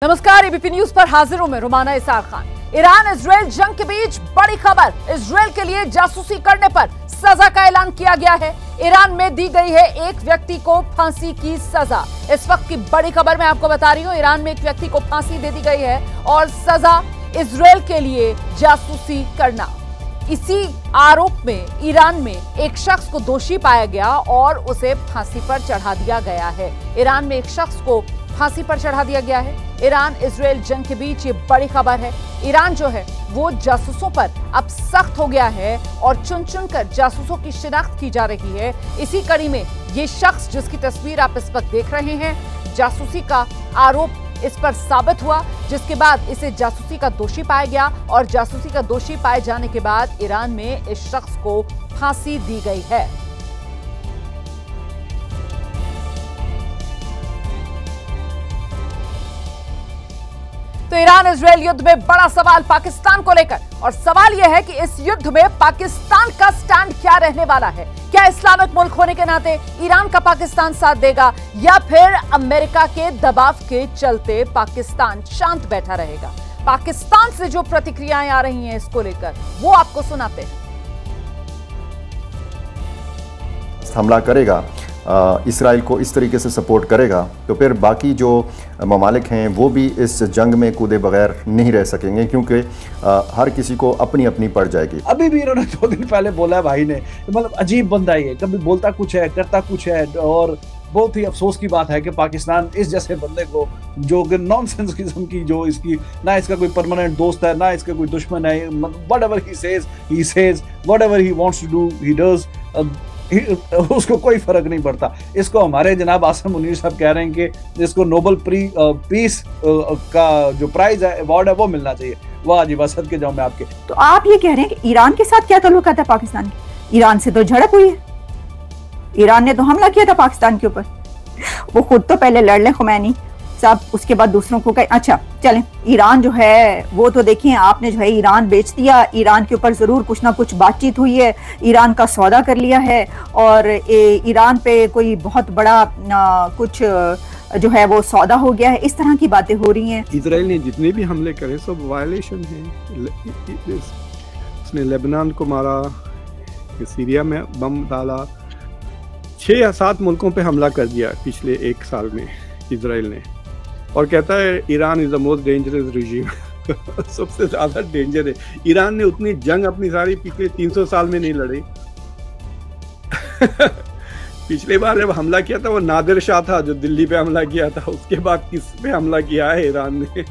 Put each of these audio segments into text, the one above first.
नमस्कार, ABP news पर हाजिर हूं मैं रुमाना इसार खान। ईरान इजराइल जंग के बीच बड़ी खबर, इजराइल के लिए जासूसी करने पर सजा का ऐलान किया गया है। ईरान में दी गई है एक व्यक्ति को फांसी की सजा। इस वक्त की बड़ी खबर मैं आपको बता रही हूं, ईरान में एक व्यक्ति को फांसी दे दी गई है और सजा इजराइल के लिए जासूसी करना। इसी आरोप में ईरान में एक शख्स को दोषी पाया गया और उसे फांसी पर चढ़ा दिया गया है। ईरान में एक शख्स को फांसी पर चढ़ा दिया गया है। ईरान इजराइल जंग के बीच ये बड़ी खबर है। ईरान जो है वो जासूसों पर अब सख्त हो गया है और चुन चुन कर जासूसों की शिनाख्त की जा रही है। इसी कड़ी में ये शख्स जिसकी तस्वीर आप इस वक्त देख रहे हैं, जासूसी का आरोप इस पर साबित हुआ, जिसके बाद इसे जासूसी का दोषी पाया गया और जासूसी का दोषी पाए जाने के बाद ईरान में इस शख्स को फांसी दी गई है। तो ईरान इजराइल युद्ध में बड़ा सवाल पाकिस्तान को लेकर, और सवाल यह है कि इस युद्ध में पाकिस्तान का स्टैंड क्या रहने वाला है। क्या इस्लामिक मुल्क होने के नाते ईरान का पाकिस्तान साथ देगा या फिर अमेरिका के दबाव के चलते पाकिस्तान शांत बैठा रहेगा। पाकिस्तान से जो प्रतिक्रियाएं आ रही हैं इसको लेकर वो आपको सुनाते हैं। हमला करेगा, इसराइल को इस तरीके से सपोर्ट करेगा तो फिर बाकी जो ममालिक हैं वो भी इस जंग में कूदे बगैर नहीं रह सकेंगे, क्योंकि हर किसी को अपनी अपनी पड़ जाएगी। अभी भी इन्होंने 2 दिन पहले बोला है भाई ने, मतलब अजीब बंदा ही है, कभी बोलता कुछ है करता कुछ है। और बहुत ही अफसोस की बात है कि पाकिस्तान इस जैसे बंदे को, जो कि नॉनसेंस किस्म की, जो इसकी ना इसका कोई परमानेंट दोस्त है ना इसका कोई दुश्मन है, whatever he says, whatever he wants to do he does, उसको कोई फर्क नहीं पड़ता। इसको हमारे जनाब आसम मुनीर साहब कह रहे हैं कि इसको नोबल पीस का जो प्राइज है, अवार्ड है, वो मिलना चाहिए। वाह जी वाह, सदके जाऊं मैं आपके। तो आप ये कह रहे हैं कि ईरान के साथ क्या ताल्लुकात है पाकिस्तान के? ईरान से तो झड़प हुई है, ईरान ने तो हमला किया था पाकिस्तान के ऊपर। वो खुद तो पहले लड़ ले खुमैनी साहब, उसके बाद दूसरों को कहे। अच्छा चलें, ईरान जो है वो तो देखिए आपने जो है ईरान बेच दिया, ईरान के ऊपर जरूर कुछ ना कुछ बातचीत हुई है, ईरान का सौदा कर लिया है और ईरान पे कोई बहुत बड़ा कुछ जो है वो सौदा हो गया है, इस तरह की बातें हो रही हैं। इजराइल ने जितने भी हमले करे सब वायलेशन है। उसने लेबनान को मारा, सीरिया में बम डाला, 6 या 7 मुल्कों पे हमला कर दिया पिछले 1 साल में इजराइल ने, और कहता है Iran is the most dangerous regime. सबसे ज्यादा डेंजर है। ईरान ने उतनी जंग अपनी सारी पिछले 300 साल में नहीं लड़ी। पिछली बार जब हमला किया था वो नादिर शाह था जो दिल्ली पे हमला किया था, उसके बाद किस पे हमला किया है ईरान ने।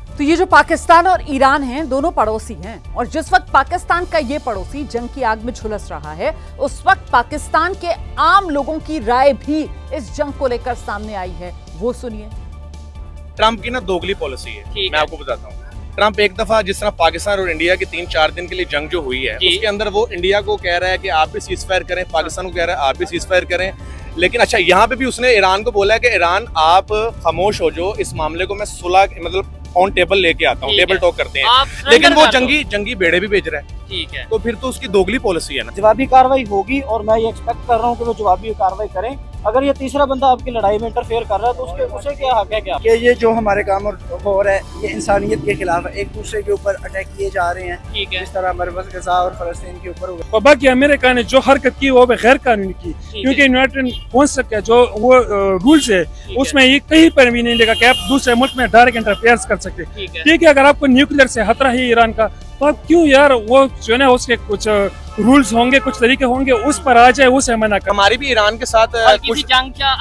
तो ये जो पाकिस्तान और ईरान हैं, दोनों पड़ोसी हैं, और जिस वक्त पाकिस्तान का ये पड़ोसी जंग की आग में झुलस रहा है, उस वक्त पाकिस्तान के आम लोगों की राय भी इस जंग को लेकर सामने आई है। वो सुनिए। ट्रंप की ना दोगली पॉलिसी है, मैं आपको बताता हूँ। ट्रंप एक दफा जिस तरह पाकिस्तान और इंडिया की 3-4 दिन के लिए जंग जो हुई है, उसके अंदर वो इंडिया को कह रहा है कि आप भी सीज फायर करें, पाकिस्तान को कह रहा है आप भी सीज फायर करें। लेकिन अच्छा, यहाँ पे भी उसने ईरान को बोला है कि ईरान आप खामोश हो जो, इस मामले को मैं सुलह मतलब ऑन टेबल लेके आता हूँ, टेबल टॉक करते हैं। लेकिन वो जंगी बेड़े भी भेज रहा है। ठीक है, तो फिर तो उसकी दोगली पॉलिसी है ना। जवाबी कार्रवाई होगी और मैं ये एक्सपेक्ट कर रहा हूँ कि वो जवाबी कार्रवाई करें। अगर ये तीसरा बंदा आपकी लड़ाई में इंटरफेयर कर रहा है तो उसे क्या हक है क्या? कि ये जो हमारे काम हो रहा है ये इंसानियत के खिलाफ है, एक दूसरे के ऊपर अटैक किए जा रहे हैं। ठीक है, इस तरह हमारे पास गजा और फलस्तीन के ऊपर हुआ। बाकी अमेरिका ने जो हरकत की वो गैर कानूनी की, क्योंकि यूनाइटेड नेशंस का जो वो रूल्स है उसमें ये कहीं पर भी नहीं लिखा कि आप दूसरे मुल्क में डायरेक्ट इंटरफेयर कर सकते। ठीक है, अगर आपको न्यूक्लियर से खतरा है ईरान का, तो आप क्यों यार वो जो है ना उसके कुछ रूल्स होंगे, कुछ तरीके होंगे, उस पर आ जाए, उसे मना कर। हमारी भी ईरान के साथ कुछ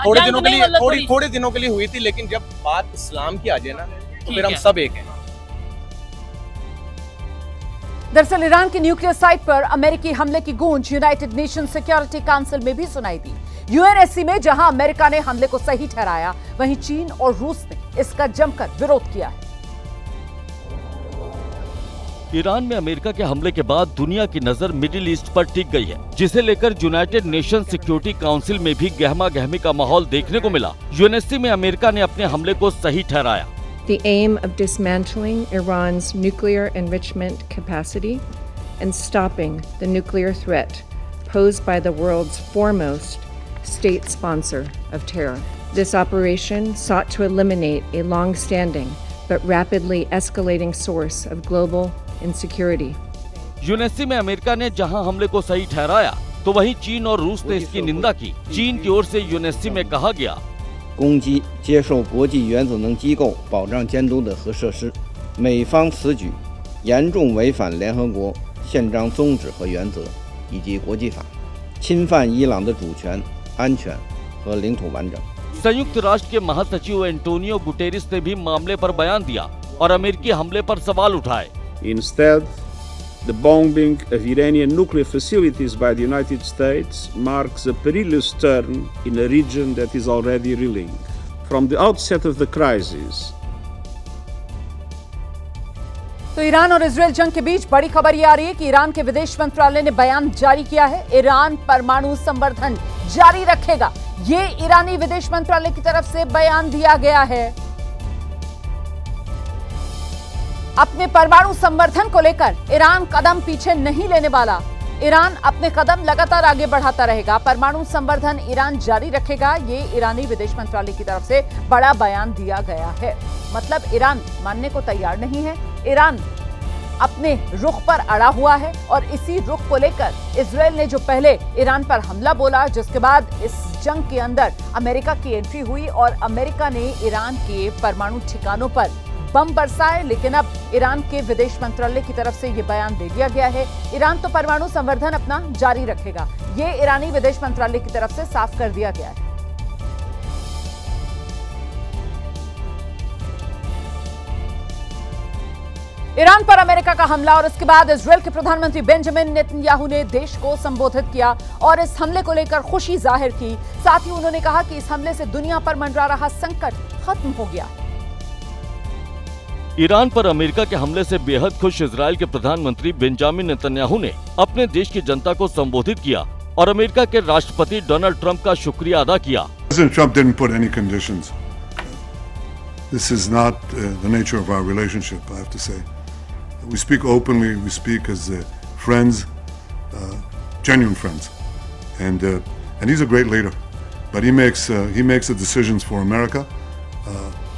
थोड़े दिनों के लिए हुई थी, लेकिन जब बात इस्लाम की आ जाए ना तो फिर हम सब एक हैं। दरअसल ईरान की न्यूक्लियर साइट पर अमेरिकी हमले की गूंज यूनाइटेड नेशन सिक्योरिटी काउंसिल में भी सुनाई दी। यूएनएससी में जहां अमेरिका ने हमले को सही ठहराया, वहीं चीन और रूस ने इसका जमकर विरोध किया है। ईरान में अमेरिका के हमले के बाद दुनिया की नजर मिडिल ईस्ट पर टिक गई है, जिसे लेकर यूनाइटेड नेशन सिक्योरिटी काउंसिल में भी गहमा गहमी का माहौल देखने को मिला। यूएनएससी में अमेरिका ने अपने हमले को सही ठहराया। The aim of dismantling Iran's nuclear enrichment capacity and stopping the nuclear threat posed by the world's foremost state sponsor of terror. This operation sought to eliminate a long-standing but rapidly escalating source of global insecurity. UNSC में America ने जहां हमले को सही ठहराया, तो वहीं चीन और रूस ने इसकी निंदा की। चीन की ओर से यूएनएससी में कहा गया, 攻击接受国际原子能机构保障监督的核设施，美方此举严重违反联合国宪章宗旨和原则以及国际法，侵犯伊朗的主权、安全和领土完整。 संयुक्त राष्ट्र के महासचिव एंटोनियो गुटेरेस ने भी मामले पर बयान दिया और अमेरिकी हमले पर सवाल उठाए। Instead, the bombing of Iranian nuclear facilities by the United States marks a perilous turn in a region that is already reeling. From the outset of the crisis, तो ईरान और इजरायल जंग के बीच बड़ी खबर ये आ रही है कि ईरान के विदेश मंत्रालय ने बयान जारी किया है। ईरान परमाणु संवर्धन जारी रखेगा, ये ईरानी विदेश मंत्रालय की तरफ से बयान दिया गया है। अपने परमाणु संवर्धन को लेकर ईरान कदम पीछे नहीं लेने वाला। ईरान अपने कदम लगातार आगे बढ़ाता रहेगा, परमाणु संवर्धन ईरान जारी रखेगा, ये ईरानी विदेश मंत्रालय की तरफ से बड़ा बयान दिया गया है। मतलब ईरान मानने को तैयार नहीं है, ईरान अपने रुख पर अड़ा हुआ है और इसी रुख को लेकर इजरायल ने जो पहले ईरान पर हमला बोला, जिसके बाद इस जंग के अंदर अमेरिका की एंट्री हुई और अमेरिका ने ईरान के परमाणु ठिकानों पर बम बरसाए। लेकिन अब ईरान के विदेश मंत्रालय की तरफ से ये बयान दे दिया गया है, ईरान तो परमाणु संवर्धन अपना जारी रखेगा, ये ईरानी विदेश मंत्रालय की तरफ से साफ कर दिया गया है। ईरान पर अमेरिका का हमला और इसके बाद इजरायल के प्रधानमंत्री बेंजामिन नेतन्याहू ने देश को संबोधित किया और इस हमले को लेकर खुशी जाहिर की। साथ ही उन्होंने कहा कि इस हमले से दुनिया पर मंडरा रहा संकट खत्म हो गया है। ईरान पर अमेरिका के हमले से बेहद खुश इजरायल के प्रधानमंत्री बेंजामिन नेतन्याहू ने अपने देश की जनता को संबोधित किया और अमेरिका के राष्ट्रपति डोनाल्ड ट्रंप का शुक्रिया अदा किया। President Trump didn't put any conditions. This is not the nature of our relationship, I have to say. We speak openly, we speak as friends, genuine friends, and he's a great leader. But he makes the decisions for America.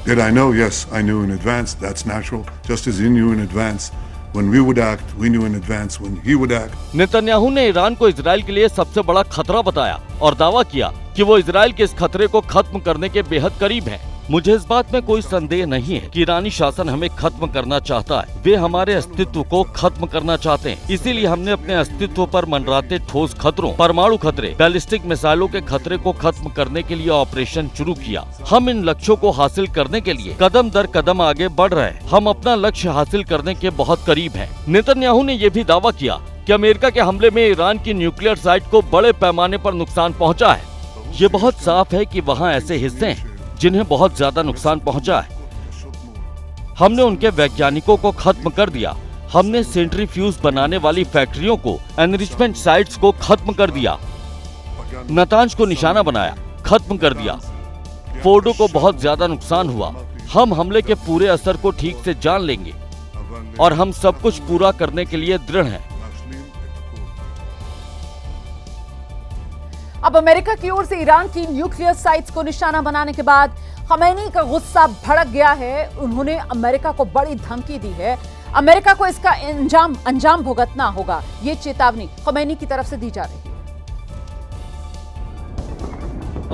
Did I know? Yes, I knew in advance. That's natural. Just as he knew in advance when we would act, we knew in advance when he would act. Netanyahu ने Iran को Israel के लिए सबसे बड़ा खतरा बताया और दावा किया कि वो इजरायल के इस खतरे को खत्म करने के बेहद करीब है। मुझे इस बात में कोई संदेह नहीं है कि ईरानी शासन हमें खत्म करना चाहता है, वे हमारे अस्तित्व को खत्म करना चाहते हैं। इसीलिए हमने अपने अस्तित्व पर मंडराते ठोस खतरों, परमाणु खतरे, बैलिस्टिक मिसाइलों के खतरे को खत्म करने के लिए ऑपरेशन शुरू किया। हम इन लक्ष्यों को हासिल करने के लिए कदम दर कदम आगे बढ़ रहे हैं। हम अपना लक्ष्य हासिल करने के बहुत करीब हैं। नेतन्याहू ने यह भी दावा किया कि अमेरिका के हमले में ईरान की न्यूक्लियर साइट को बड़े पैमाने पर नुकसान पहुंचा है। ये बहुत साफ है कि वहां ऐसे हिस्से हैं जिन्हें बहुत ज्यादा नुकसान पहुंचा है। हमने उनके वैज्ञानिकों को खत्म कर दिया। हमने सेंट्रीफ्यूज बनाने वाली फैक्ट्रियों को, एनरिचमेंट साइट्स को खत्म कर दिया। नातांज को निशाना बनाया, खत्म कर दिया। फोर्डो को बहुत ज्यादा नुकसान हुआ। हम हमले के पूरे असर को ठीक से जान लेंगे और हम सब कुछ पूरा करने के लिए दृढ़ हैं। अब अमेरिका की ओर से ईरान की न्यूक्लियर साइट्स को निशाना बनाने के बाद खमैनी का गुस्सा भड़क गया है। उन्होंने अमेरिका को बड़ी धमकी दी है, अमेरिका को इसका अंजाम भुगतना होगा, ये चेतावनी खमैनी की तरफ से दी जा रही है।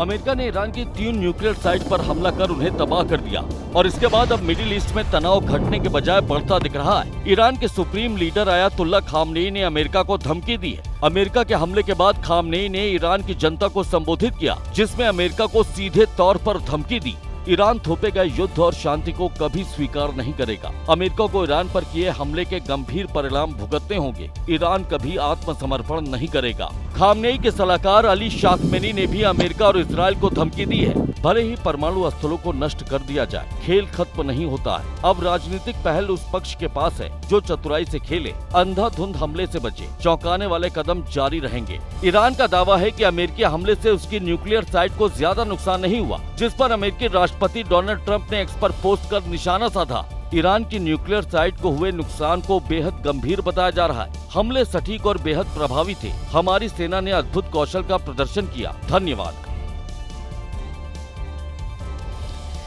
अमेरिका ने ईरान की 3 न्यूक्लियर साइट पर हमला कर उन्हें तबाह कर दिया और इसके बाद अब मिडिल ईस्ट में तनाव घटने के बजाय बढ़ता दिख रहा है। ईरान के सुप्रीम लीडर अयातुल्ला खामनेई ने अमेरिका को धमकी दी है। अमेरिका के हमले के बाद खामनेई ने ईरान की जनता को संबोधित किया, जिसमें अमेरिका को सीधे तौर पर धमकी दी। ईरान थोपे गए युद्ध और शांति को कभी स्वीकार नहीं करेगा। अमेरिका को ईरान पर किए हमले के गंभीर परिणाम भुगतने होंगे। ईरान कभी आत्मसमर्पण नहीं करेगा। खामनेई के सलाहकार अली शाखमेनी ने भी अमेरिका और इजरायल को धमकी दी है, भले ही परमाणु अस्त्रों को नष्ट कर दिया जाए, खेल खत्म नहीं होता है। अब राजनीतिक पहल उस पक्ष के पास है जो चतुराई से खेले, अंधाधुंध हमले से बचे। चौंकाने वाले कदम जारी रहेंगे। ईरान का दावा है कि अमेरिकी हमले से उसकी न्यूक्लियर साइट को ज्यादा नुकसान नहीं हुआ, जिस पर अमेरिकी राष्ट्रपति डोनाल्ड ट्रंप ने एक्स पर पोस्ट कर निशाना साधा। ईरान की न्यूक्लियर साइट को हुए नुकसान को बेहद गंभीर बताया जा रहा है। हमले सटीक और बेहद प्रभावी थे। हमारी सेना ने अद्भुत कौशल का प्रदर्शन किया। धन्यवाद।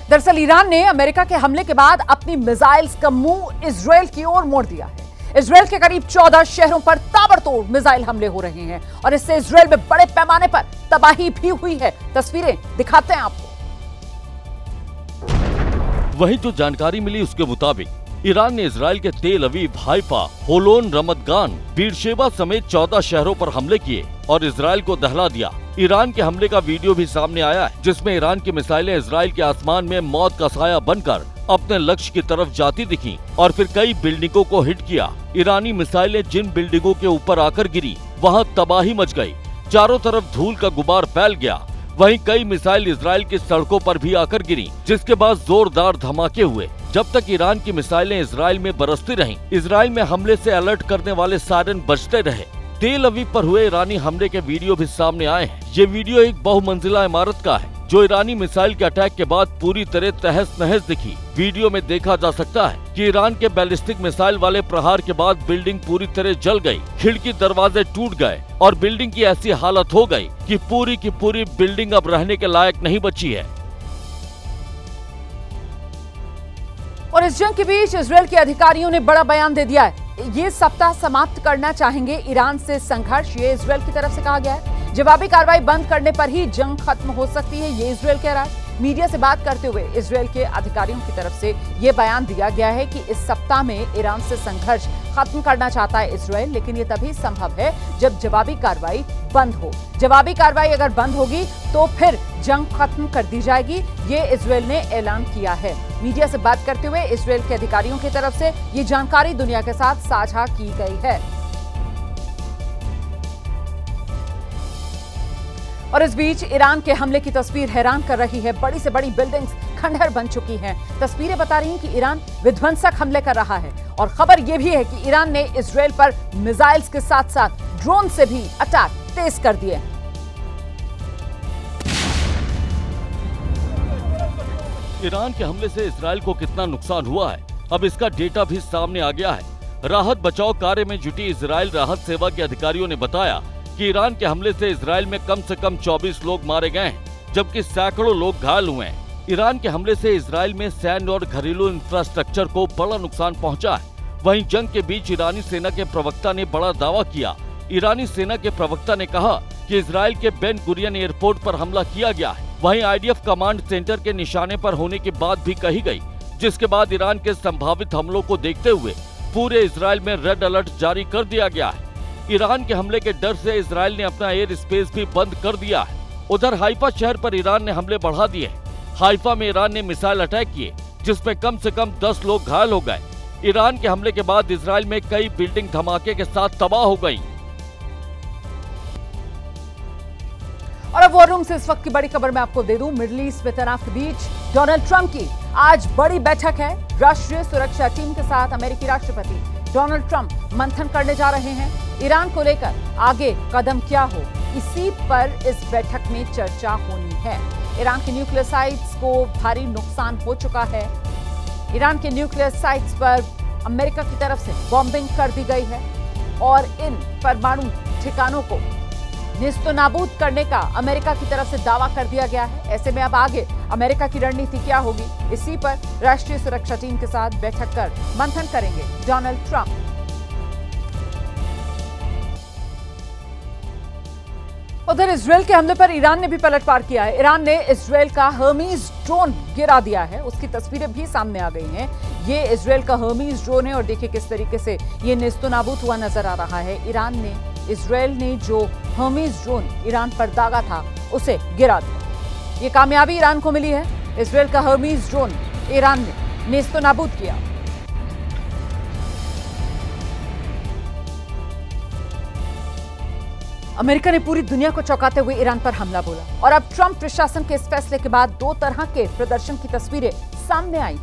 दरअसल ईरान ने अमेरिका के हमले के बाद अपनी मिसाइल्स का मुंह इजरायल की ओर मोड़ दिया है। इजरायल के करीब 14 शहरों पर ताबड़तोड़ मिसाइल हमले हो रहे हैं और इससे इजरायल में बड़े पैमाने पर तबाही भी हुई है। तस्वीरें दिखाते हैं आपको। वहीं जो जानकारी मिली उसके मुताबिक ईरान ने इजरायल के तेल अवीव, हाइफा, होलोन, रमतगान, बीरशेबा समेत 14 शहरों पर हमले किए और इजरायल को दहला दिया। ईरान के हमले का वीडियो भी सामने आया है, जिसमें ईरान की मिसाइलें इजरायल के आसमान में मौत का साया बनकर अपने लक्ष्य की तरफ जाती दिखी और फिर कई बिल्डिंगों को हिट किया। ईरानी मिसाइलें जिन बिल्डिंगों के ऊपर आकर गिरी वहां तबाही मच गई, चारों तरफ धूल का गुबार फैल गया। वहीं कई मिसाइल इजरायल की सड़कों पर भी आकर गिरी, जिसके बाद जोरदार धमाके हुए। जब तक ईरान की मिसाइलें इजरायल में बरसती रहीं, इजरायल में हमले से अलर्ट करने वाले सायरन बजते रहे। तेल अवीव पर हुए ईरानी हमले के वीडियो भी सामने आए हैं। ये वीडियो एक बहुमंजिला इमारत का है, जो ईरानी मिसाइल के अटैक के बाद पूरी तरह तहस नहस दिखी। वीडियो में देखा जा सकता है कि ईरान के बैलिस्टिक मिसाइल वाले प्रहार के बाद बिल्डिंग पूरी तरह जल गई, खिड़की दरवाजे टूट गए और बिल्डिंग की ऐसी हालत हो गई कि पूरी की पूरी बिल्डिंग अब रहने के लायक नहीं बची है। और इस जंग के बीच इजरायल के अधिकारियों ने बड़ा बयान दे दिया है। ये सप्ताह समाप्त करना चाहेंगे ईरान से संघर्ष, ये इजरायल की तरफ से कहा गया है। जवाबी कार्रवाई बंद करने पर ही जंग खत्म हो सकती है, ये इजरायल कह रहा है। मीडिया से बात करते हुए इजरायल के अधिकारियों की तरफ से ये बयान दिया गया है कि इस सप्ताह में ईरान से संघर्ष खत्म करना चाहता है इजरायल, लेकिन ये तभी संभव है जब जवाबी कार्रवाई बंद हो। जवाबी कार्रवाई अगर बंद होगी तो फिर जंग खत्म कर दी जाएगी, ये इजरायल ने ऐलान किया है। मीडिया से बात करते हुए इजरायल के अधिकारियों की तरफ से ये जानकारी दुनिया के साथ साझा की गई है। और इस बीच ईरान के हमले की तस्वीर हैरान कर रही है। बड़ी से बड़ी बिल्डिंग्स खंडहर बन चुकी हैं। तस्वीरें बता रही हैं कि ईरान विध्वंसक हमले कर रहा है और खबर यह भी है कि ईरान ने इजरायल पर मिसाइल्स के साथ साथ ड्रोन से भी अटैक तेज कर दिए। ईरान के हमले से इजरायल को कितना नुकसान हुआ है, अब इसका डेटा भी सामने आ गया है। राहत बचाव कार्य में जुटी इजरायल राहत सेवा के अधिकारियों ने बताया कि ईरान के हमले से इजरायल में कम से कम 24 लोग मारे गए हैं, जबकि सैकड़ों लोग घायल हुए हैं। ईरान के हमले से इजरायल में सैन्य और घरेलू इंफ्रास्ट्रक्चर को बड़ा नुकसान पहुंचा है। वहीं जंग के बीच ईरानी सेना के प्रवक्ता ने बड़ा दावा किया। ईरानी सेना के प्रवक्ता ने कहा कि इजरायल के बेन गुरियन एयरपोर्ट पर हमला किया गया है। वहीं आईडीएफ कमांड सेंटर के निशाने पर होने की बात भी कही गई, जिसके बाद ईरान के संभावित हमलों को देखते हुए पूरे इजरायल में रेड अलर्ट जारी कर दिया गया है। ईरान के हमले के डर से इजरायल ने अपना एयर स्पेस भी बंद कर दिया है। उधर हाइफा शहर पर ईरान ने हमले बढ़ा दिए। हाइफा में ईरान ने मिसाइल अटैक किए, जिसमें कम से कम 10 लोग घायल हो गए। ईरान के हमले के बाद इजरायल में कई बिल्डिंग धमाके के साथ तबाह हो गई। और अब वॉर रूम से इस वक्त की बड़ी खबर मैं आपको दे दूं। मिडिल ईस्ट में तनाव के बीच डोनाल्ड ट्रंप की आज बड़ी बैठक है। राष्ट्रीय सुरक्षा टीम के साथ अमेरिकी राष्ट्रपति डोनाल्ड ट्रंप मंथन करने जा रहे हैं। ईरान को लेकर आगे कदम क्या हो, इसी पर इस बैठक में चर्चा होनी है। ईरान के न्यूक्लियर साइट्स को भारी नुकसान हो चुका है। ईरान के न्यूक्लियर साइट्स पर अमेरिका की तरफ से बॉम्बिंग कर दी गई है और इन परमाणु ठिकानों को नेस्तनाबूद करने का अमेरिका की तरफ से दावा कर दिया गया है। ऐसे में अब आगे अमेरिका की रणनीति क्या होगी, इसी पर राष्ट्रीय सुरक्षा टीम के साथ बैठक कर मंथन करेंगे डोनाल्ड ट्रंप। उधर इजरायल के हमले पर ईरान ने भी पलटवार किया है। ईरान ने इजरायल का हर्मीज ड्रोन गिरा दिया है, उसकी तस्वीरें भी सामने आ गई हैं। ये इजरायल का हर्मीज ड्रोन है और देखिए किस तरीके से ये नेस्तनाबूद हुआ नजर आ रहा है। इजरायल ने जो हर्मीज ड्रोन ईरान पर दागा था उसे गिरा दिया। ये कामयाबी ईरान को मिली है। इजरायल का हर्मीज ड्रोन ईरान ने नेस्तनाबूद किया। अमेरिका ने पूरी दुनिया को चौंकाते हुए ईरान पर हमला बोला और अब ट्रंप प्रशासन के इस फैसले के बाद दो तरह के प्रदर्शन की तस्वीरें सामने आई।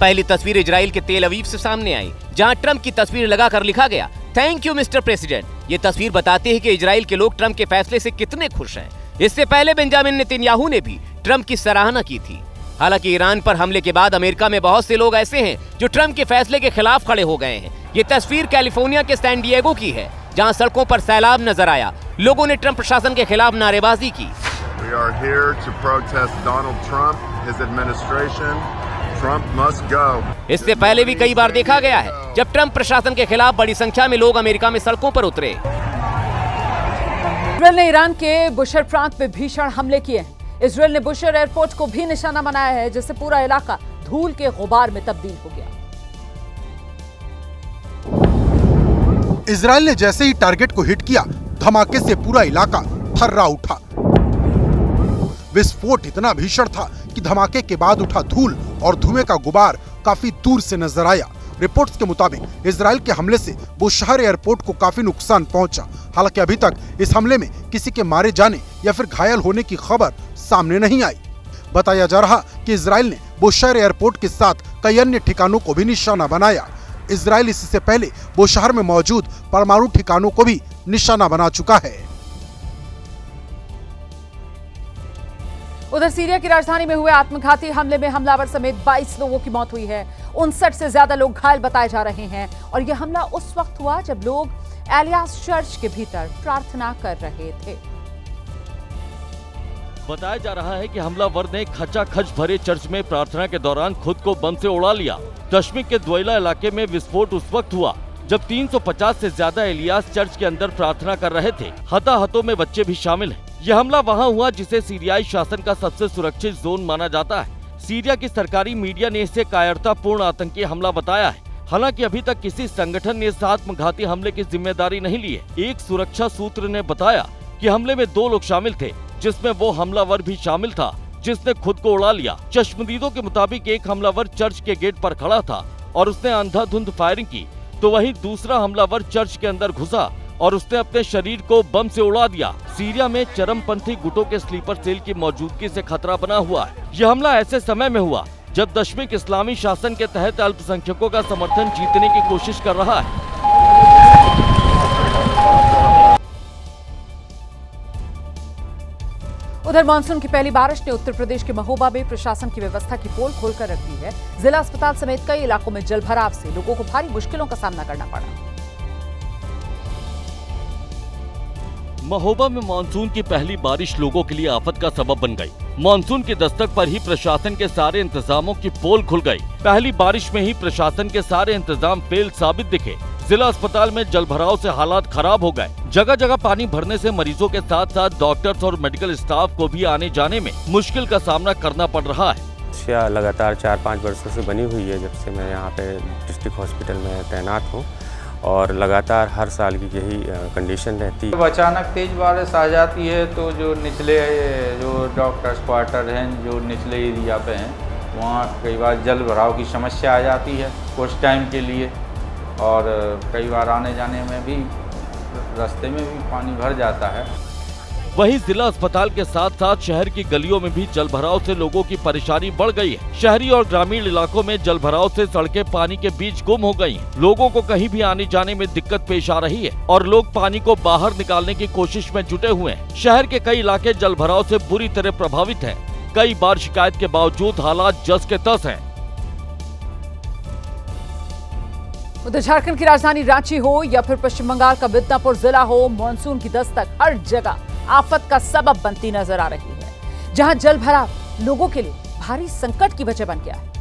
पहली तस्वीर इजराइल के तेल अवीव से सामने आई, जहां ट्रंप की तस्वीर लगाकर लिखा गया थैंक यू मिस्टर प्रेसिडेंट। ये तस्वीर बताती है कि इजराइल के लोग ट्रंप के फैसले से कितने खुश हैं। इससे पहले बेंजामिन नेतन्याहू ने भी ट्रंप की सराहना की थी। हालांकि ईरान पर हमले के बाद अमेरिका में बहुत से लोग ऐसे हैं जो ट्रंप के फैसले के खिलाफ खड़े हो गए हैं। ये तस्वीर कैलिफोर्निया के सैन डिएगो की है, जहां सड़कों पर सैलाब नजर आया। लोगों ने ट्रंप प्रशासन के खिलाफ नारेबाजी की। We are here to protest Donald Trump, his administration. Trump must go. इससे पहले भी कई बार देखा गया है जब ट्रंप प्रशासन के खिलाफ बड़ी संख्या में लोग अमेरिका में सड़कों पर उतरे। इजरायल ने ईरान के बुशर प्रांत में भीषण हमले किए हैं। इजरायल ने बुशर एयरपोर्ट को भी निशाना बनाया है, जिससे पूरा इलाका धूल के गुबार में तब्दील हो गया। इजरायल ने जैसे ही टारगेट को हिट किया, धमाके से पूरा इलाका थर्रा उठा। विस्फोट इतना भीषण था कि धमाके के बाद उठा धूल और धुएं का गुबार काफी दूर से नजर आया। रिपोर्ट्स के मुताबिक इजरायल के हमले से बुशहर एयरपोर्ट को काफी नुकसान पहुंचा। हालांकि अभी तक इस हमले में किसी के मारे जाने या फिर घायल होने की खबर सामने नहीं आई। बताया जा रहा कि इजरायल ने बुशहर एयरपोर्ट के साथ कई अन्य ठिकानों को भी निशाना बनाया। इजरायल इससे पहले बुशहर में मौजूद परमाणु ठिकानों को भी निशाना बना चुका है। उधर सीरिया की राजधानी में हुए आत्मघाती हमले में हमलावर समेत 22 लोगों की मौत हुई है। 59 से ज्यादा लोग घायल बताए जा रहे हैं और यह हमला उस वक्त हुआ जब लोग एलियास चर्च के भीतर प्रार्थना कर रहे थे। बताया जा रहा है कि हमलावर ने खचाखच भरे चर्च में प्रार्थना के दौरान खुद को बम से उड़ा लिया। दशमिक के द्वैला इलाके में विस्फोट उस वक्त हुआ जब 350 से ज्यादा एलियास चर्च के अंदर प्रार्थना कर रहे थे। हताहतों में बच्चे भी शामिल हैं। यह हमला वहां हुआ जिसे सीरियाई शासन का सबसे सुरक्षित जोन माना जाता है। सीरिया की सरकारी मीडिया ने इसे कायरतापूर्ण आतंकी हमला बताया है। हालांकि अभी तक किसी संगठन ने इस आत्मघाती हमले की जिम्मेदारी नहीं ली है। एक सुरक्षा सूत्र ने बताया कि हमले में 2 लोग शामिल थे, जिसमें वो हमलावर भी शामिल था जिसने खुद को उड़ा लिया। चश्मदीदों के मुताबिक एक हमलावर चर्च के गेट पर खड़ा था और उसने अंधाधुंध फायरिंग की, तो वहीं दूसरा हमलावर चर्च के अंदर घुसा और उसने अपने शरीर को बम से उड़ा दिया। सीरिया में चरमपंथी गुटों के स्लीपर सेल की मौजूदगी से खतरा बना हुआ है। यह हमला ऐसे समय में हुआ जब दशमिक इस्लामी शासन के तहत अल्पसंख्यकों का समर्थन जीतने की कोशिश कर रहा है। उधर मानसून की पहली बारिश ने उत्तर प्रदेश के महोबा में प्रशासन की व्यवस्था की पोल खोलकर रख दी है। जिला अस्पताल समेत कई इलाकों में जलभराव से लोगों को भारी मुश्किलों का सामना करना पड़ा। महोबा में मानसून की पहली बारिश लोगों के लिए आफत का सबब बन गई। मानसून की दस्तक पर ही प्रशासन के सारे इंतजामों की पोल खुल गई। पहली बारिश में ही प्रशासन के सारे इंतजाम फेल साबित दिखे। जिला अस्पताल में जलभराव से हालात खराब हो गए। जगह जगह पानी भरने से मरीजों के साथ साथ डॉक्टर्स और मेडिकल स्टाफ को भी आने जाने में मुश्किल का सामना करना पड़ रहा है। लगातार 4-5 वर्षों से बनी हुई है, जब से मैं यहाँ पे डिस्ट्रिक्ट हॉस्पिटल में तैनात हूँ और लगातार हर साल की यही कंडीशन रहती है। जब अचानक तेज बारिश आ जाती है तो जो निचले जो डॉक्टर्स क्वार्टर हैं, जो निचले एरिया पे हैं, वहाँ कई बार जल भराव की समस्या आ जाती है कुछ टाइम के लिए, और कई बार आने जाने में भी रास्ते में भी पानी भर जाता है। वहीं जिला अस्पताल के साथ साथ शहर की गलियों में भी जलभराव से लोगों की परेशानी बढ़ गई है। शहरी और ग्रामीण इलाकों में जलभराव से सड़कें पानी के बीच गुम हो गई हैं। लोगों को कहीं भी आने जाने में दिक्कत पेश आ रही है और लोग पानी को बाहर निकालने की कोशिश में जुटे हुए हैं। शहर के कई इलाके जलभराव से बुरी तरह प्रभावित हैं। कई बार शिकायत के बावजूद हालात जस के तस हैं। उधर झारखंड की राजधानी रांची हो या फिर पश्चिम बंगाल का मिदनापुर जिला हो, मानसून की दस्तक हर जगह आफत का सबब बनती नजर आ रही है। जहां जल भराव लोगों के लिए भारी संकट की वजह बन गया है।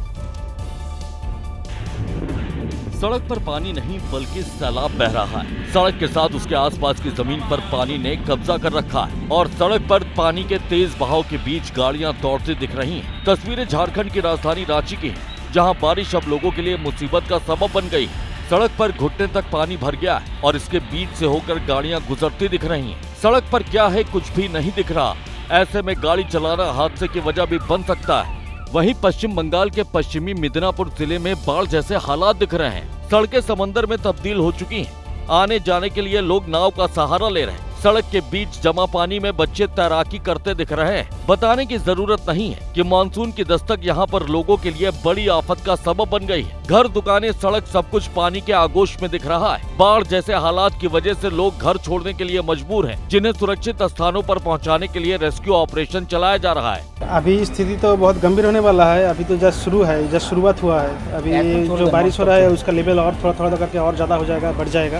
सड़क पर पानी नहीं बल्कि सैलाब बह रहा है। सड़क के साथ उसके आसपास की जमीन पर पानी ने कब्जा कर रखा है और सड़क पर पानी के तेज बहाव के बीच गाड़ियां दौड़ती दिख रही हैं। तस्वीरें झारखंड की राजधानी रांची की हैं, जहां बारिश अब लोगों के लिए मुसीबत का सबब बन गई है। सड़क पर घुटने तक पानी भर गया है और इसके बीच से होकर गाड़ियां गुजरती दिख रही हैं। सड़क पर क्या है कुछ भी नहीं दिख रहा। ऐसे में गाड़ी चलाना हादसे की वजह भी बन सकता है। वहीं पश्चिम बंगाल के पश्चिमी मिदनापुर जिले में बाढ़ जैसे हालात दिख रहे हैं। सड़कें समंदर में तब्दील हो चुकी हैं। आने जाने के लिए लोग नाव का सहारा ले रहे हैं। सड़क के बीच जमा पानी में बच्चे तैराकी करते दिख रहे हैं। बताने की जरूरत नहीं है कि मानसून की दस्तक यहाँ पर लोगों के लिए बड़ी आफत का सबब बन गई है। घर, दुकानें, सड़क सब कुछ पानी के आगोश में दिख रहा है। बाढ़ जैसे हालात की वजह से लोग घर छोड़ने के लिए मजबूर हैं, जिन्हें सुरक्षित स्थानों पर पहुँचाने के लिए रेस्क्यू ऑपरेशन चलाया जा रहा है। अभी स्थिति तो बहुत गंभीर होने वाला है। अभी तो जस्ट शुरू है, जस्ट शुरुआत हुआ है। अभी जो बारिश हो रहा है उसका लेवल और थोड़ा करके और ज्यादा हो जाएगा, बढ़ जाएगा,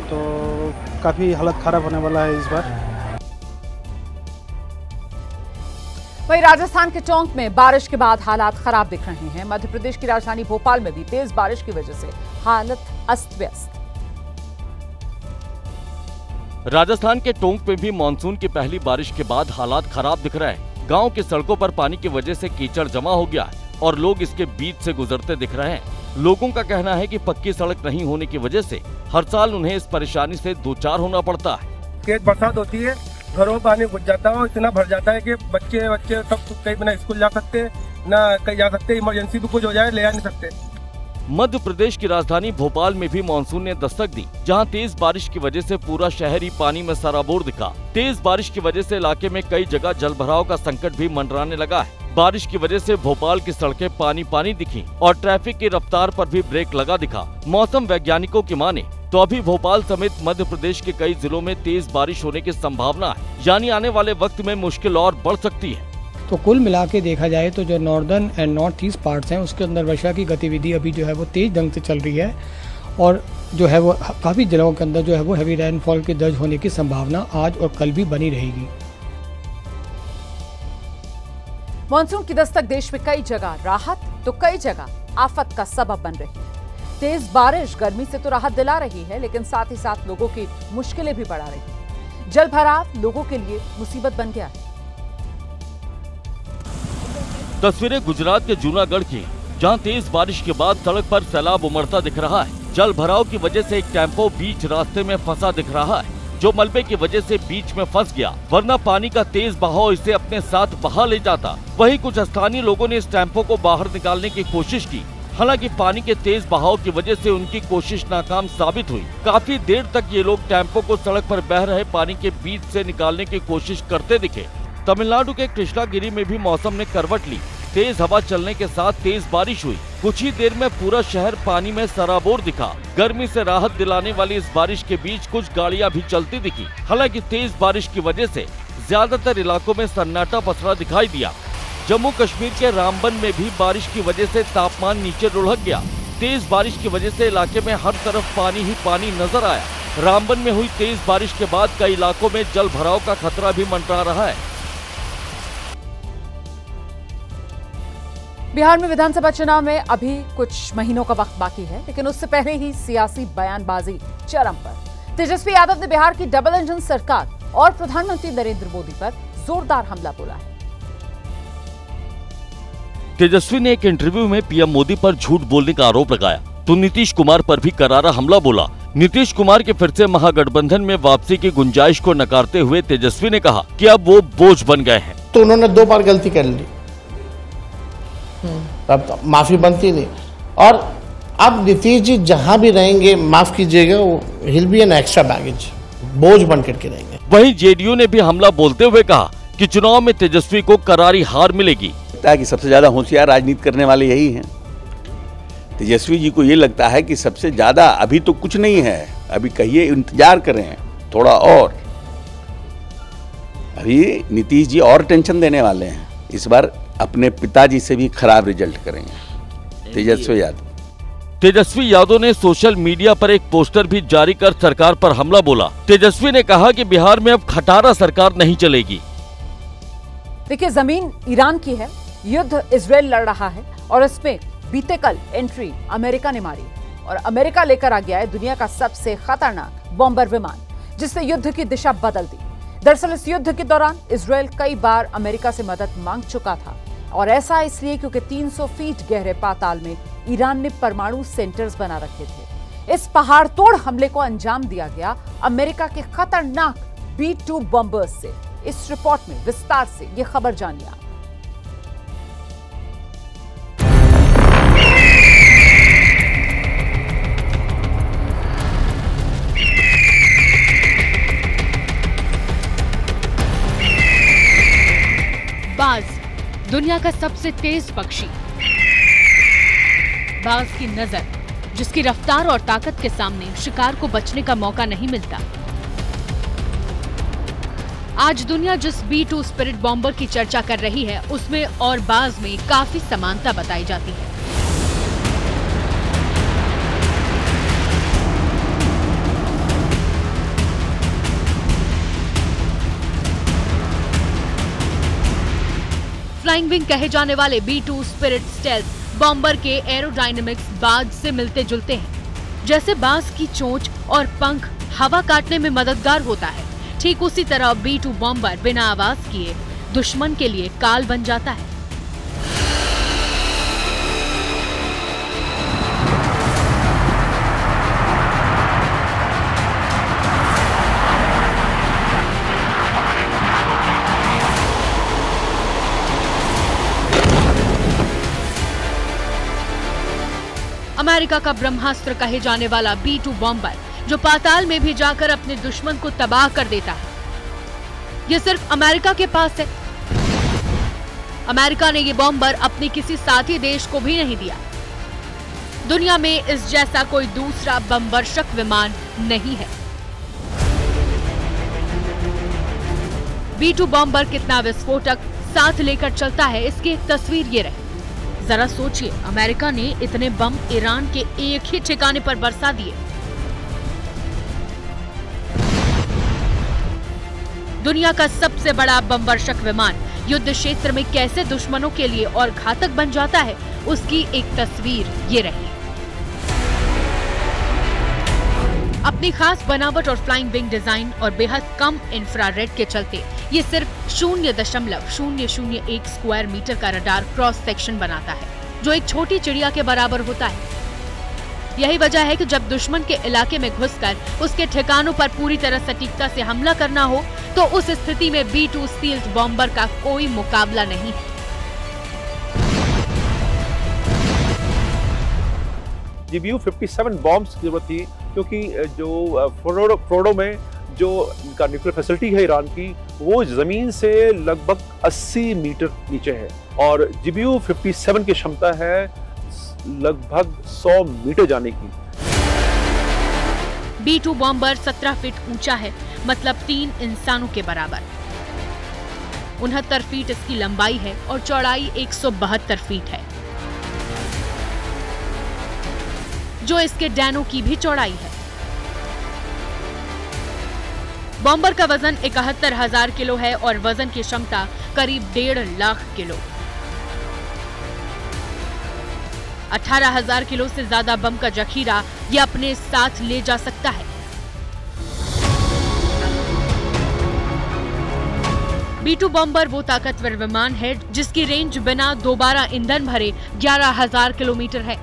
तो काफी हालत खराब होने वाला है इस बार। वहीं राजस्थान के टोंक में बारिश के बाद हालात खराब दिख रहे हैं। मध्य प्रदेश की राजधानी भोपाल में भी तेज बारिश की वजह से हालत अस्त व्यस्त। राजस्थान के टोंक में भी मानसून की पहली बारिश के बाद हालात खराब दिख रहे हैं। गांव की सड़कों पर पानी की वजह से कीचड़ जमा हो गया है और लोग इसके बीच से गुजरते दिख रहे हैं। लोगों का कहना है कि पक्की सड़क नहीं होने की वजह से हर साल उन्हें इस परेशानी से दो चार होना पड़ता है। तेज बरसात होती है, घरों में पानी घुस जाता है और इतना भर जाता है कि बच्चे सब कहीं ना स्कूल जा सकते, ना कहीं जा सकते, इमरजेंसी भी कुछ हो जाए ले आ नहीं सकते। मध्य प्रदेश की राजधानी भोपाल में भी मानसून ने दस्तक दी, जहां तेज बारिश की वजह से पूरा शहर ही पानी में सराबोर दिखा। तेज बारिश की वजह से इलाके में कई जगह जलभराव का संकट भी मंडराने लगा है। बारिश की वजह से भोपाल की सड़कें पानी पानी दिखी और ट्रैफिक की रफ्तार पर भी ब्रेक लगा दिखा। मौसम वैज्ञानिकों की माने तो अभी भोपाल समेत मध्य प्रदेश के कई जिलों में तेज बारिश होने की संभावना है, यानी आने वाले वक्त में मुश्किल और बढ़ सकती है। तो कुल मिला के देखा जाए तो जो northern and north east parts हैं उसके अंदर वर्षा की गतिविधि अभी जो है वो तेज ढंग से चल रही है और जो है वो काफ़ी जिलों के अंदर जो है वो हैवी रेनफॉल के दर्ज होने की संभावना आज और कल भी बनी रहेगी। मानसून की दस्तक देश में कई जगह राहत तो कई जगह आफत का सबब बन रही है। तेज बारिश गर्मी से तो राहत दिला रही है, लेकिन साथ ही साथ लोगों की मुश्किलें भी बढ़ा रही है। जल भराव लोगों के लिए मुसीबत बन गया है। तस्वीरें गुजरात के जूनागढ़ की, जहां तेज बारिश के बाद सड़क पर सैलाब उमड़ता दिख रहा है। जल भराव की वजह से एक टेम्पो बीच रास्ते में फंसा दिख रहा है, जो मलबे की वजह से बीच में फंस गया, वरना पानी का तेज बहाव इसे अपने साथ बहा ले जाता। वहीं कुछ स्थानीय लोगों ने इस टेम्पो को बाहर निकालने की कोशिश की, हालांकि पानी के तेज बहाव की वजह से उनकी कोशिश नाकाम साबित हुई। काफी देर तक ये लोग टेम्पो को सड़क पर बह रहे पानी के बीच से निकालने की कोशिश करते दिखे। तमिलनाडु के कृष्णागिरी में भी मौसम ने करवट ली। तेज हवा चलने के साथ तेज बारिश हुई। कुछ ही देर में पूरा शहर पानी में सराबोर दिखा। गर्मी से राहत दिलाने वाली इस बारिश के बीच कुछ गाड़ियां भी चलती दिखी। हालांकि तेज बारिश की वजह से ज्यादातर इलाकों में सन्नाटा पसरा दिखाई दिया। जम्मू कश्मीर के रामबन में भी बारिश की वजह से तापमान नीचे लुढ़क गया। तेज बारिश की वजह से इलाके में हर तरफ पानी ही पानी नजर आया। रामबन में हुई तेज बारिश के बाद कई इलाकों में जल भराव का खतरा भी मंडरा रहा है। बिहार में विधानसभा चुनाव में अभी कुछ महीनों का वक्त बाकी है, लेकिन उससे पहले ही सियासी बयानबाजी चरम पर। तेजस्वी यादव ने बिहार की डबल इंजन सरकार और प्रधानमंत्री नरेंद्र मोदी पर जोरदार हमला बोला है। तेजस्वी ने एक इंटरव्यू में पीएम मोदी पर झूठ बोलने का आरोप लगाया, तो नीतीश कुमार पर भी करारा हमला बोला। नीतीश कुमार के फिर से महागठबंधन में वापसी की गुंजाइश को नकारते हुए तेजस्वी ने कहा कि अब वो बोझ बन गए हैं। तो उन्होंने 2 बार गलती कर ली, अब तो माफी बनती नहीं। और अब नीतीश जी जहां भी रहेंगे, माफ कीजिएगा, हिल बी एन एक्स्ट्रा बैगेज, बोझ बन करके रहेंगे। वहीं जेडीयू ने भी हमला बोलते हुए कहा कि चुनाव में तेजस्वी को करारी हार मिलेगी। कि सबसे ज्यादा होशियार राजनीति करने वाले यही हैं। तेजस्वी जी को ये लगता है कि सबसे ज्यादा अभी तो कुछ नहीं है, अभी कहिए इंतजार करें थोड़ा और। अभी नीतीश जी और टेंशन देने वाले हैं, इस बार अपने पिताजी से भी खराब रिजल्ट करेंगे तेजस्वी यादव। तेजस्वी यादव ने सोशल मीडिया पर एक पोस्टर भी जारी कर सरकार पर हमला बोला। तेजस्वी ने कहा कि बिहार में अब खटारा सरकार नहीं चलेगी। देखिए, जमीन ईरान की है, युद्ध इजराइल लड़ रहा है और इसमें बीते कल एंट्री अमेरिका ने मारी और अमेरिका लेकर आ गया है दुनिया का सबसे खतरनाक बॉम्बर विमान, जिसने युद्ध की दिशा बदल दी। दरअसल इस युद्ध के दौरान इजराइल कई बार अमेरिका से मदद मांग चुका था, और ऐसा इसलिए क्योंकि 300 फीट गहरे पाताल में ईरान ने परमाणु सेंटर्स बना रखे थे। इस पहाड़ तोड़ हमले को अंजाम दिया गया अमेरिका के खतरनाक B-2 बॉम्बर्स से। इस रिपोर्ट में विस्तार से ये खबर जानिए। बाज, दुनिया का सबसे तेज पक्षी। बाज की नजर, जिसकी रफ्तार और ताकत के सामने शिकार को बचने का मौका नहीं मिलता। आज दुनिया जिस B-2 स्पिरिट बॉम्बर की चर्चा कर रही है, उसमें और बाज में काफी समानता बताई जाती है। फ्लाइंग विंग कहे जाने वाले B-2 स्पिरिट स्टेल्थ बॉम्बर के एरोडायनेमिक्स बाज से मिलते जुलते हैं। जैसे बाज की चोंच और पंख हवा काटने में मददगार होता है, ठीक उसी तरह B-2 बॉम्बर बिना आवाज किए दुश्मन के लिए काल बन जाता है। अमेरिका का ब्रह्मास्त्र कहे जाने वाला B-2 बॉम्बर जो पाताल में भी जाकर अपने दुश्मन को तबाह कर देता है, ये सिर्फ अमेरिका के पास है। अमेरिका ने ये बॉम्बर अपने किसी साथी देश को भी नहीं दिया। दुनिया में इस जैसा कोई दूसरा बमवर्षक विमान नहीं है। B-2 बॉम्बर कितना विस्फोटक साथ लेकर चलता है, इसकी एक तस्वीर ये रही। जरा सोचिए, अमेरिका ने इतने बम ईरान के एक ही ठिकाने पर बरसा दिए। दुनिया का सबसे बड़ा बमवर्षक विमान युद्ध क्षेत्र में कैसे दुश्मनों के लिए और घातक बन जाता है, उसकी एक तस्वीर ये रही। अपनी खास बनावट और फ्लाइंग विंग डिजाइन और बेहद कम इंफ्रारेड के चलते ये सिर्फ 0.001 स्क्वायर मीटर का रडार क्रॉस सेक्शन बनाता है, जो एक छोटी चिड़िया के बराबर होता है। यही वजह है कि जब दुश्मन के इलाके में घुसकर उसके ठिकानों पर पूरी तरह सटीकता से हमला करना हो, तो उस स्थिति में B-2 स्टील्थ बॉम्बर का कोई मुकाबला नहीं है। GBU-57 बॉम्ब्स की जरूरत थी, क्योंकि जो फोर्डो में जो इनका न्यूक्लियर फैसिलिटी है ईरान की, वो जमीन से लगभग 80 मीटर नीचे है, और GBU-57 की क्षमता है लगभग 100 मीटर जाने की। B-2 बॉम्बर 17 फीट ऊंचा है, मतलब 3 इंसानों के बराबर। 69 फीट इसकी लंबाई है और चौड़ाई 172 फीट है, जो इसके डैनों की भी चौड़ाई है। बॉम्बर का वजन 71,000 किलो है और वजन की क्षमता करीब 1.5 लाख किलो। 18,000 किलो से ज्यादा बम का जखीरा ये अपने साथ ले जा सकता है। B-2 बॉम्बर वो ताकतवर विमान है जिसकी रेंज बिना दोबारा ईंधन भरे 11,000 किलोमीटर है।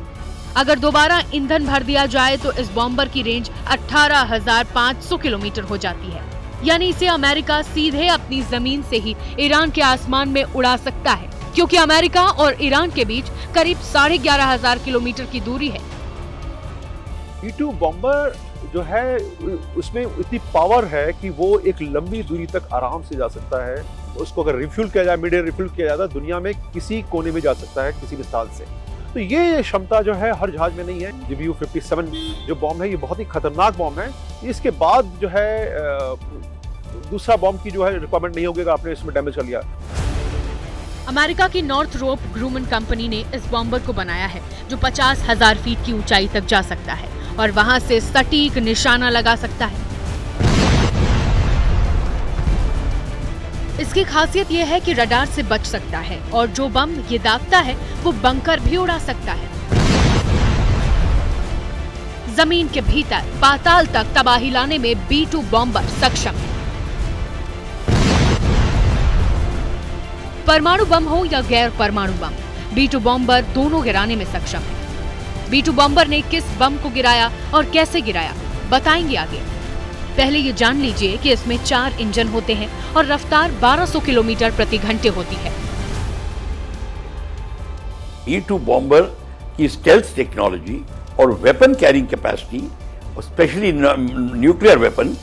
अगर दोबारा ईंधन भर दिया जाए तो इस बॉम्बर की रेंज 18,500 किलोमीटर हो जाती है। यानी इसे अमेरिका सीधे अपनी जमीन से ही ईरान के आसमान में उड़ा सकता है, क्योंकि अमेरिका और ईरान के बीच करीब 11,500 किलोमीटर की दूरी है। B-2 बॉम्बर जो है उसमें इतनी पावर है कि वो एक लंबी दूरी तक आराम से जा सकता है। उसको अगर रिफ्यूल किया जाए, मिड एयर रिफ्यूल किया जाता है, दुनिया में किसी कोने में जा सकता है किसी भी स्थान से। तो ये क्षमता जो है हर जहाज में नहीं है। GBU-57 जो बॉम्ब है ये बहुत ही खतरनाक बॉम्ब है। इसके बाद जो है दूसरा बॉम्ब की जो है रिक्वायरमेंट नहीं होगी अगर आपने इसमें डैमेज कर लिया। अमेरिका की नॉर्थरोप ग्रूमन कंपनी ने इस बॉम्बर को बनाया है, जो 50,000 फीट की ऊंचाई तक जा सकता है और वहां से सटीक निशाना लगा सकता है। इसकी खासियत यह है कि रडार से बच सकता है और जो बम ये दागता है वो बंकर भी उड़ा सकता है। जमीन के भीतर पाताल तक तबाही लाने में B-2 बॉम्बर सक्षम है। परमाणु बम हो या गैर परमाणु बम, B-2 बॉम्बर दोनों गिराने में सक्षम है। B-2 बॉम्बर ने किस बम को गिराया और कैसे गिराया, बताएंगे आगे। पहले ये जान लीजिए कि इसमें 4 इंजन होते हैं और रफ्तार 1200 किलोमीटर प्रति घंटे होती है। B-2 बॉम्बर की स्टेल्थ टेक्नोलॉजी और weapon carrying capacity, specially nuclear weapon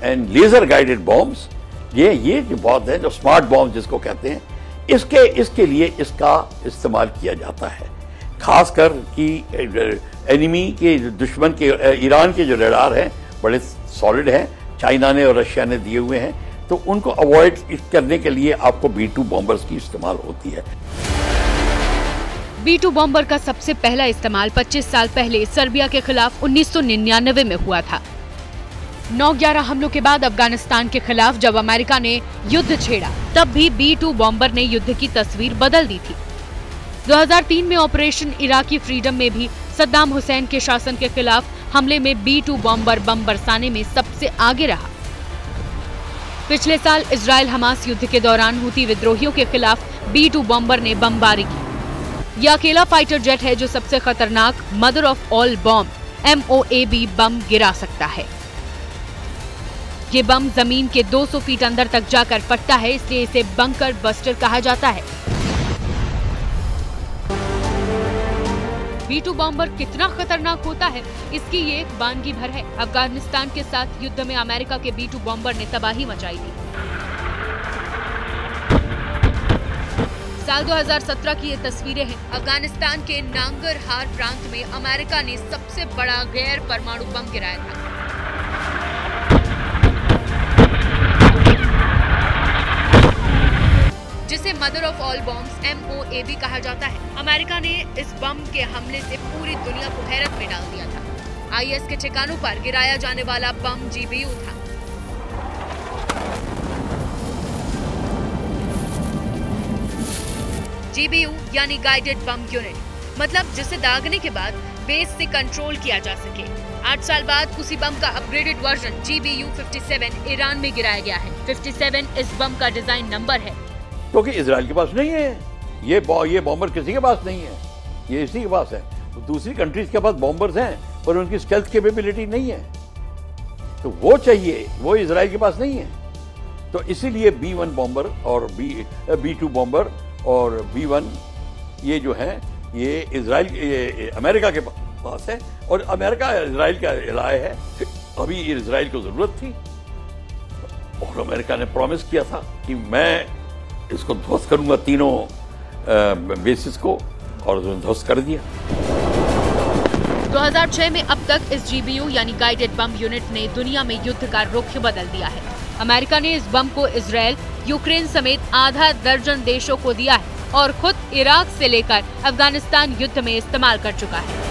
and laser guided bombs, ये जो बहुत है, जो स्मार्ट बॉम्ब जिसको कहते हैं, इसके लिए इसका इस्तेमाल किया जाता है। खासकर कि एनिमी के दुश्मन के ईरान के जो रडार हैं बड़े सॉलिड हैं, चाइना ने और रशिया ने दिए हुए हैं, तो उनको अवॉइड करने के लिए आपको B-2 बॉम्बर्स की इस्तेमाल होती है। B-2 बॉम्बर का सबसे पहला इस्तेमाल 25 साल पहले सर्बिया के खिलाफ 1999 में हुआ था। 9/11 हमलों के बाद अफगानिस्तान के खिलाफ जब अमेरिका ने युद्ध छेड़ा, तब भी B-2 बॉम्बर ने युद्ध की तस्वीर बदल दी थी। 2003 में ऑपरेशन इराकी फ्रीडम में भी सद्दाम हुसैन के शासन के खिलाफ हमले में B-2 बॉम्बर बम बरसाने में सबसे आगे रहा। पिछले साल इजराइल हमास युद्ध के दौरान हुती विद्रोहियों के खिलाफ B-2 बॉम्बर ने बमबारी की। यह अकेला फाइटर जेट है जो सबसे खतरनाक mother of all bomb MOAB बम गिरा सकता है। ये बम जमीन के 200 फीट अंदर तक जाकर फटता है, इसलिए इसे बंकर बस्टर कहा जाता है। B-2 बॉम्बर कितना खतरनाक होता है, इसकी ये एक वानगी भर है। अफगानिस्तान के साथ युद्ध में अमेरिका के B-2 बॉम्बर ने तबाही मचाई थी। साल 2017 की ये तस्वीरें हैं। अफगानिस्तान के नांगरहार प्रांत में अमेरिका ने सबसे बड़ा गैर परमाणु बम गिराया था। जिसे mother of all bombs MOAB कहा जाता है। अमेरिका ने इस बम के हमले से पूरी दुनिया को हैरत में डाल दिया था। IS के ठिकानों पर गिराया जाने वाला बम GBU था। GBU यानी गाइडेड बम यूनिट, मतलब जिसे दागने के बाद बेस से कंट्रोल किया जा सके। 8 साल बाद उसी बम का अपग्रेडेड वर्जन GBU 57 ईरान में गिराया गया है। 57 इस बम का डिजाइन नंबर है, क्योंकि इजराइल के पास नहीं है। ये बॉम्बर किसी के पास नहीं है, ये इसी के पास है। दूसरी कंट्रीज के पास बॉम्बर्स हैं, पर उनकी स्टेल्थ कैपेबिलिटी नहीं है, तो वो चाहिए, वो इजराइल के पास नहीं है। तो इसीलिए B-1 बॉम्बर और B-2 बॉम्बर और B-1 ये जो है ये इजराइल अमेरिका के पास है, और अमेरिका इजराइल का इलाय है। अभी इजराइल को जरूरत थी, और अमेरिका ने प्रॉमिस किया था कि मैं इसको ध्वस्त करूंगा तीनों बेसिस को, और ध्वस्त कर दिया। 2006 में अब तक इस GBU यानी गाइडेड बम यूनिट ने दुनिया में युद्ध का रुख बदल दिया है। अमेरिका ने इस बम को इजराइल, यूक्रेन समेत आधा दर्जन देशों को दिया है, और खुद इराक से लेकर अफगानिस्तान युद्ध में इस्तेमाल कर चुका है।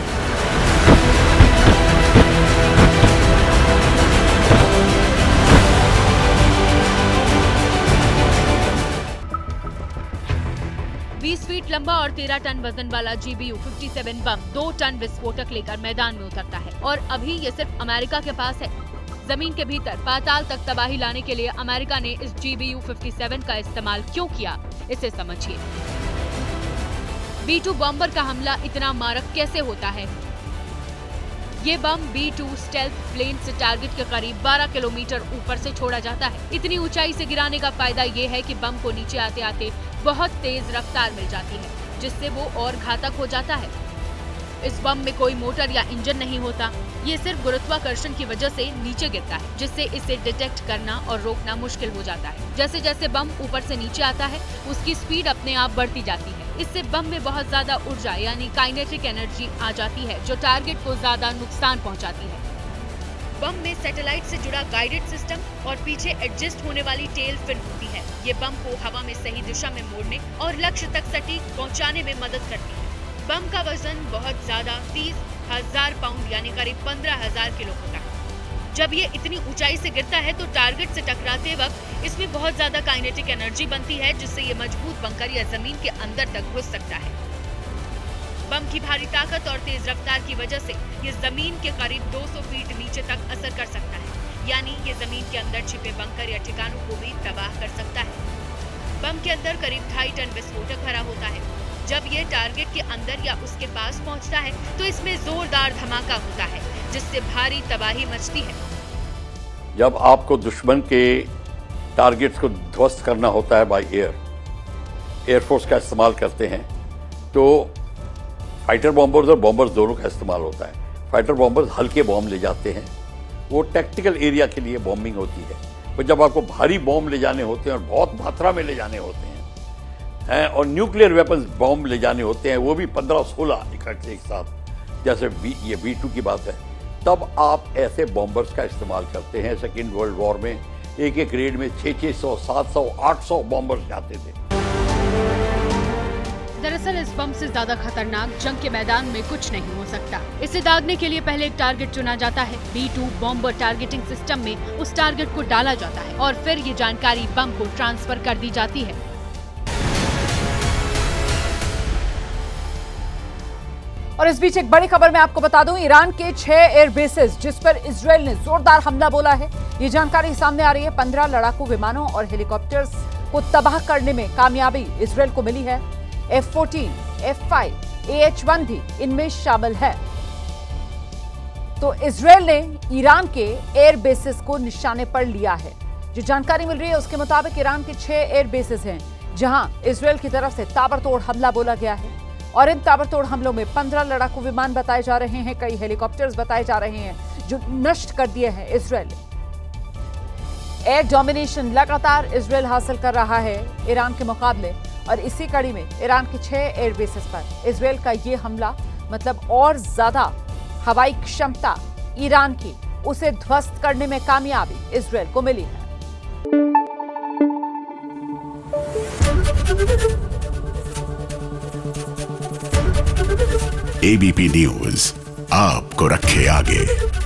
फीट लंबा और 13 टन वजन वाला GBU 57 बम 2 टन विस्फोटक लेकर मैदान में उतरता है, और अभी ये सिर्फ अमेरिका के पास है। जमीन के भीतर पाताल तक तबाही लाने के लिए अमेरिका ने इस GBU 57 का इस्तेमाल क्यों किया, इसे समझिए। B-2 बॉम्बर का हमला इतना मारक कैसे होता है? ये बम B-2 स्टेल्थ प्लेन से टारगेट के करीब 12 किलोमीटर ऊपर से छोड़ा जाता है। इतनी ऊंचाई से गिराने का फायदा ये है कि बम को नीचे आते आते बहुत तेज रफ्तार मिल जाती है, जिससे वो और घातक हो जाता है। इस बम में कोई मोटर या इंजन नहीं होता, ये सिर्फ गुरुत्वाकर्षण की वजह से नीचे गिरता है, जिससे इसे डिटेक्ट करना और रोकना मुश्किल हो जाता है। जैसे जैसे बम ऊपर से नीचे आता है, उसकी स्पीड अपने आप बढ़ती जाती है। इससे बम में बहुत ज्यादा ऊर्जा यानी काइनेटिक एनर्जी आ जाती है, जो टारगेट को ज्यादा नुकसान पहुंचाती है। बम में सैटेलाइट से जुड़ा गाइडेड सिस्टम और पीछे एडजस्ट होने वाली टेल फिन होती है। ये बम को हवा में सही दिशा में मोड़ने और लक्ष्य तक सटीक पहुंचाने में मदद करती है। बम का वजन बहुत ज्यादा 30,000 पाउंड यानी करीब 15,000 किलो होता है। जब ये इतनी ऊंचाई से गिरता है तो टारगेट से टकराते वक्त इसमें बहुत ज्यादा काइनेटिक एनर्जी बनती है, जिससे ये मजबूत बंकर या जमीन के अंदर तक घुस सकता है। बम की भारी ताकत और तेज रफ्तार की वजह से ये जमीन के करीब 200 फीट नीचे तक असर कर सकता है, यानी ये जमीन के अंदर छिपे बंकर या ठिकानों को भी तबाह कर सकता है। बम के अंदर करीब 2.5 टन विस्फोटक भरा होता है। जब ये टारगेट के अंदर या उसके पास पहुंचता है तो इसमें जोरदार धमाका होता है, जिससे भारी तबाही मचती है। जब आपको दुश्मन के टारगेट्स को ध्वस्त करना होता है बाय एयरफोर्स का इस्तेमाल करते हैं, तो फाइटर बॉम्बर्स और बॉम्बर्स दोनों का इस्तेमाल होता है। फाइटर बॉम्बर्स हल्के बॉम्ब ले जाते हैं, वो टैक्टिकल एरिया के लिए बॉम्बिंग होती है। तो जब आपको भारी बॉम्ब ले जाने होते हैं और बहुत मात्रा में ले जाने होते हैं, और न्यूक्लियर वेपन्स बॉम्ब ले जाने होते हैं, वो भी 15-16 इकट्ठे एक साथ, जैसे ये B-2 की बात है, तब आप ऐसे बॉम्बर्स का इस्तेमाल करते हैं। सेकेंड वर्ल्ड वॉर में एक रेड में 600, 700, 800 बॉम्बर्स जाते थे। दरअसल इस बम से ज्यादा खतरनाक जंग के मैदान में कुछ नहीं हो सकता। इसे दागने के लिए पहले एक टारगेट चुना जाता है। B2 बॉम्बर टारगेटिंग सिस्टम में उस टारगेट को डाला जाता है और फिर ये जानकारी बम को ट्रांसफर कर दी जाती है। और इस बीच एक बड़ी खबर मैं आपको बता दूं, ईरान के 6 एयर बेसेस जिस पर इजरायल ने जोरदार हमला बोला है, ये जानकारी सामने आ रही है। 15 लड़ाकू विमानों और हेलीकॉप्टर्स को तबाह करने में कामयाबी इजरायल को मिली है। F-14, F-5, AH-1 भी इनमें शामिल है। तो इजरायल ने ईरान के एयर बेसेस को निशाने पर लिया है। जो जानकारी मिल रही है उसके मुताबिक ईरान के 6 एयर बेसेस हैं जहां इजरायल की तरफ से ताबड़तोड़ हमला बोला गया है और इन ताबड़तोड़ हमलों में 15 लड़ाकू विमान बताए जा रहे हैं, कई हेलीकॉप्टर्स बताए जा रहे हैं जो नष्ट कर दिए हैं इजरायल ने। एयर डोमिनेशन लगातार इजरायल हासिल कर रहा है ईरान के मुकाबले और इसी कड़ी में ईरान के 6 एयर बेसेस पर इजरायल का ये हमला मतलब और ज्यादा हवाई क्षमता ईरान की, उसे ध्वस्त करने में कामयाबी इजरायल को मिली है। ABP न्यूज आपको रखे आगे।